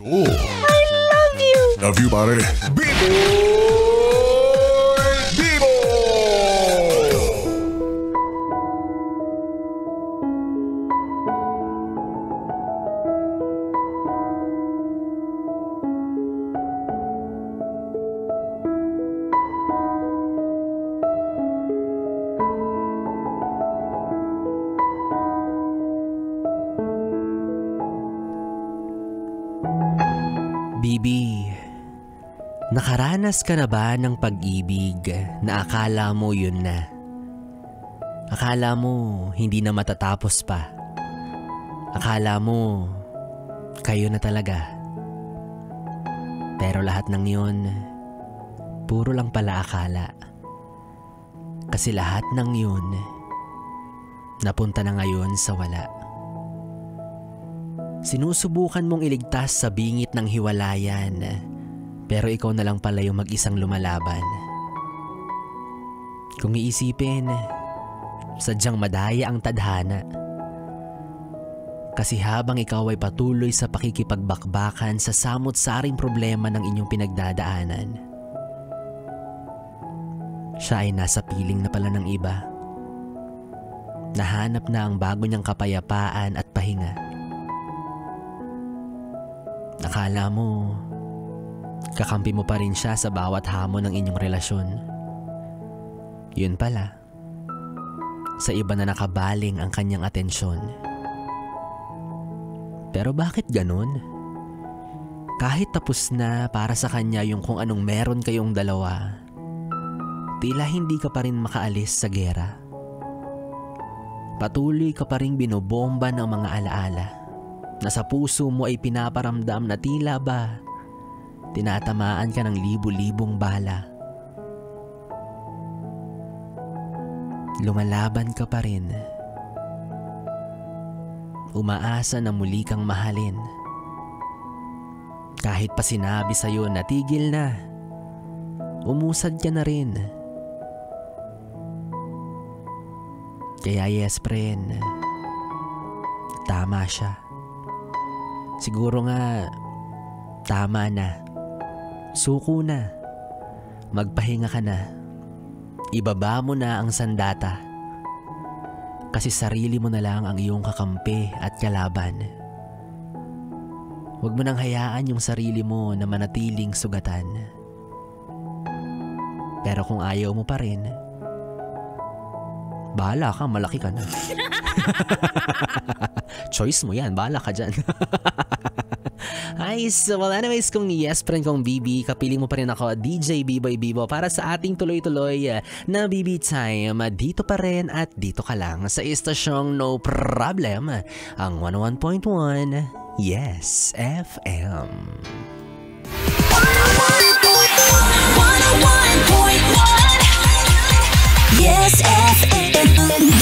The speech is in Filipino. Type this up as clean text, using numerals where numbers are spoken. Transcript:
Oh, Love you! love you, pare. Bibo! Bibi, nakaranas ka na ba ng pag-ibig na akala mo yun na? Akala mo hindi na matatapos pa. Akala mo kayo na talaga. Pero lahat ng yun, puro lang pala akala. Kasi lahat ng yun, napunta na ngayon sa wala. Sinusubukan mong iligtas sa bingit ng hiwalayan, pero ikaw na lang pala yung mag-isang lumalaban. Kung iisipin, sadyang madaya ang tadhana. Kasi habang ikaw ay patuloy sa pakikipagbakbakan sa samot-saring problema ng inyong pinagdadaanan, siya ay nasa piling na pala ng iba. Nahanap na ang bago niyang kapayapaan at pahinga. Akala mo, kakampi mo pa rin siya sa bawat hamon ng inyong relasyon. Yun pala, sa iba na nakabaling ang kanyang atensyon. Pero bakit ganun? Kahit tapos na para sa kanya yung kung anong meron kayong dalawa, tila hindi ka pa rin makaalis sa gera. Patuloy ka pa rin binobomba ng mga alaala na sa puso mo ay pinaparamdam na tila ba tinatamaan ka ng libu-libong bala. Lumalaban ka pa rin. Umaasa na muli kang mahalin. Kahit pa sinabi sa'yo na tigil na, umusad ka na rin. Kaya yes, friend, tama siya. Siguro nga, tama na. Suko na. Magpahinga ka na. Ibaba mo na ang sandata. Kasi sarili mo na lang ang iyong kakampi at kalaban. Huwag mo nang hayaan yung sarili mo na manatiling sugatan. Pero kung ayaw mo pa rin, bahala ka, malaki ka na. Choice mo yan, bahala ka dyan. Ay, so well anyways, kung yes friend kong BB, kapiling mo pa rin ako, DJ Biboy Bibo, para sa ating tuloy-tuloy na BB Time. Dito pa rin at dito ka lang sa istasyong No Problem, ang 101.1 Yes FM. 101.1 Yes FM.